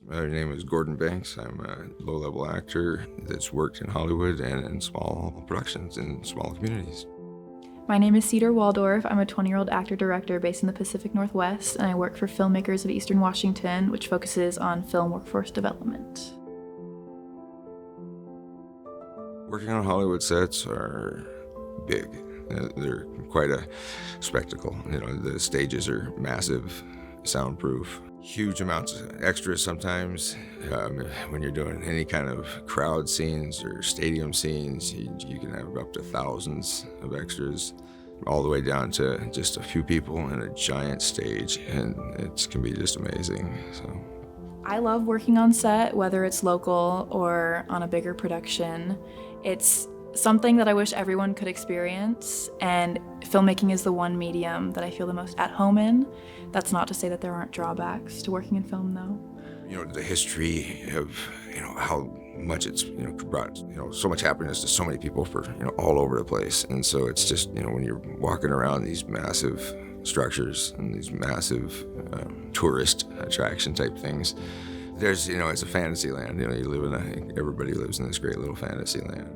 My name is Gordon Banks. I'm a low-level actor that's worked in Hollywood and in small productions in small communities. My name is Ceydar Waldorf. I'm a 20-year-old actor-director based in the Pacific Northwest, and I work for Filmmakers of Eastern Washington, which focuses on film workforce development. Working on Hollywood sets are big. They're quite a spectacle. The stages are massive, soundproof, huge amounts of extras sometimes. When you're doing any kind of crowd scenes or stadium scenes, you can have up to thousands of extras, all the way down to just a few people in a giant stage, and it can be just amazing. So, I love working on set, whether it's local or on a bigger production. It's something that I wish everyone could experience, and filmmaking is the one medium that I feel the most at home in. That's not to say that there aren't drawbacks to working in film, though. The history of, how much it's, brought, so much happiness to so many people for, all over the place. And so it's just, when you're walking around these massive structures and these massive tourist attraction type things, there's, it's a fantasy land. Everybody lives in this great little fantasy land.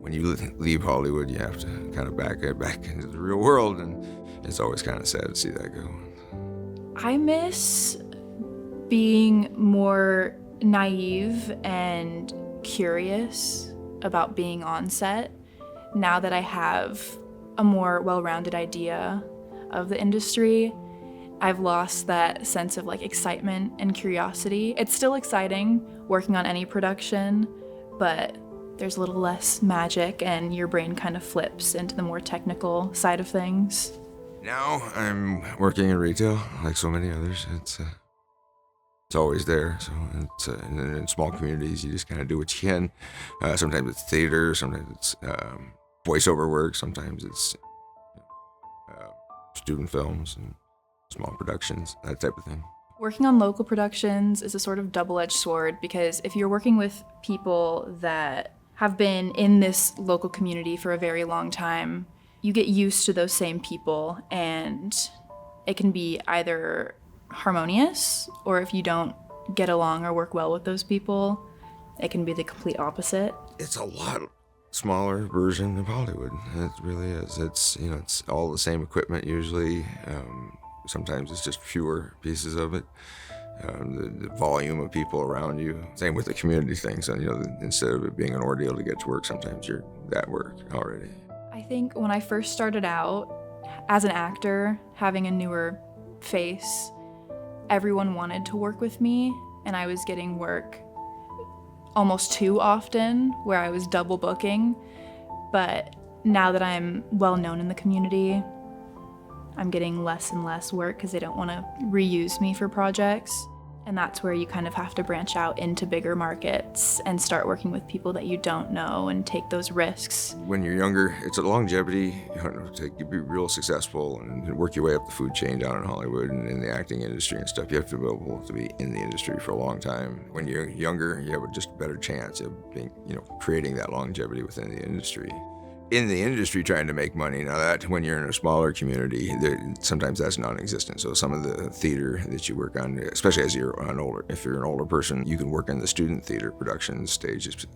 When you leave Hollywood, you have to kind of back into the real world, and it's always kind of sad to see that go. I miss being more naive and curious about being on set now that I have a more well-rounded idea of the industry. I've lost that sense of excitement and curiosity. It's still exciting working on any production, but there's a little less magic and your brain kind of flips into the more technical side of things. Now I'm working in retail, like so many others. It's always there. So it's in small communities, you just kind of do what you can. Sometimes it's theater, sometimes it's voiceover work, sometimes it's student films and small productions, that type of thing. Working on local productions is a sort of double-edged sword, because if you're working with people that have been in this local community for a very long time, you get used to those same people, and it can be either harmonious, or if you don't get along or work well with those people, it can be the complete opposite. It's a lot smaller version of Hollywood. It really is. It's all the same equipment usually. Sometimes it's just fewer pieces of it. The volume of people around you. Same with the community thing. So, instead of it being an ordeal to get to work, sometimes you're at work already. I think when I first started out as an actor, having a newer face, everyone wanted to work with me, and I was getting work almost too often, where I was double booking. But now that I'm well known in the community, I'm getting less and less work because they don't want to reuse me for projects. And that's where you kind of have to branch out into bigger markets and start working with people that you don't know and take those risks. When you're younger, it's a longevity. To be real successful and work your way up the food chain down in Hollywood and in the acting industry and stuff, you have to be able to be in the industry for a long time. When you're younger, you have just a better chance of being, creating that longevity within the industry. In the industry trying to make money. Now that when you're in a smaller community, sometimes that's non-existent. So some of the theater that you work on, especially if you're an older person, you can work in the student theater production stages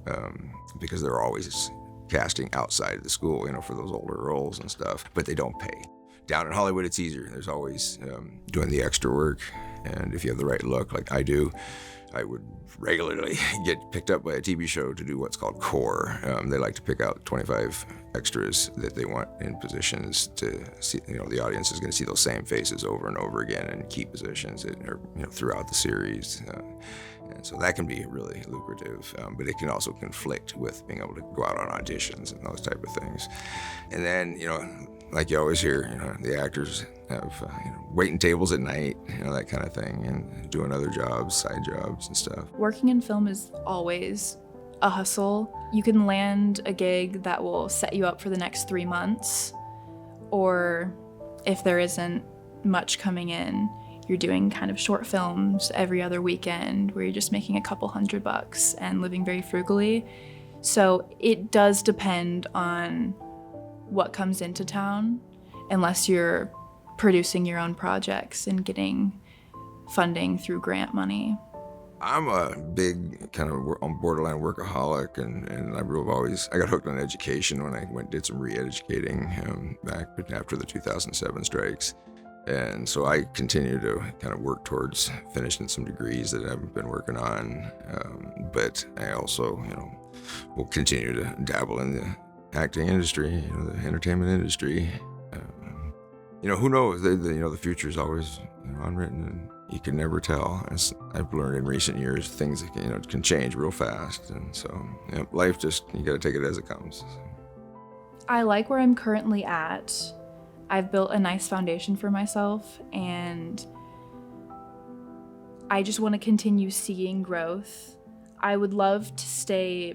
because they're always casting outside of the school, for those older roles and stuff, but they don't pay. Down in Hollywood, it's easier. There's always doing the extra work, and if you have the right look, like I do, I would regularly get picked up by a TV show to do what's called core. They like to pick out 25 extras that they want in positions to see, the audience is going to see those same faces over and over again in key positions throughout the series. And so that can be really lucrative, but it can also conflict with being able to go out on auditions and those type of things. And then, like you always hear, the actors have waiting tables at night, that kind of thing, and doing other jobs, side jobs and stuff. Working in film is always a hustle. You can land a gig that will set you up for the next 3 months, or if there isn't much coming in, you're doing kind of short films every other weekend where you're just making a couple $100 and living very frugally. So it does depend on what comes into town, unless you're producing your own projects and getting funding through grant money. I'm a big kind of borderline workaholic, and I got hooked on education when I did some re-educating back after the 2007 strikes. And so I continue to kind of work towards finishing some degrees that I've been working on. But I also, will continue to dabble in the acting industry, the entertainment industry. Who knows? The future is always unwritten, and you can never tell. As I've learned in recent years, things can change real fast, and so life you got to take it as it comes. I like where I'm currently at. I've built a nice foundation for myself, and I just want to continue seeing growth. I would love to stay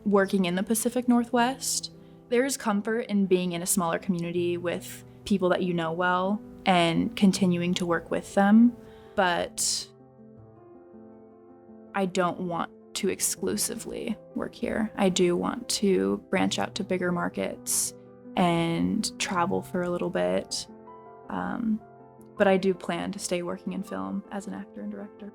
working in the Pacific Northwest. There is comfort in being in a smaller community with people that you know well and continuing to work with them, but I don't want to exclusively work here. I do want to branch out to bigger markets and travel for a little bit, but I do plan to stay working in film as an actor and director.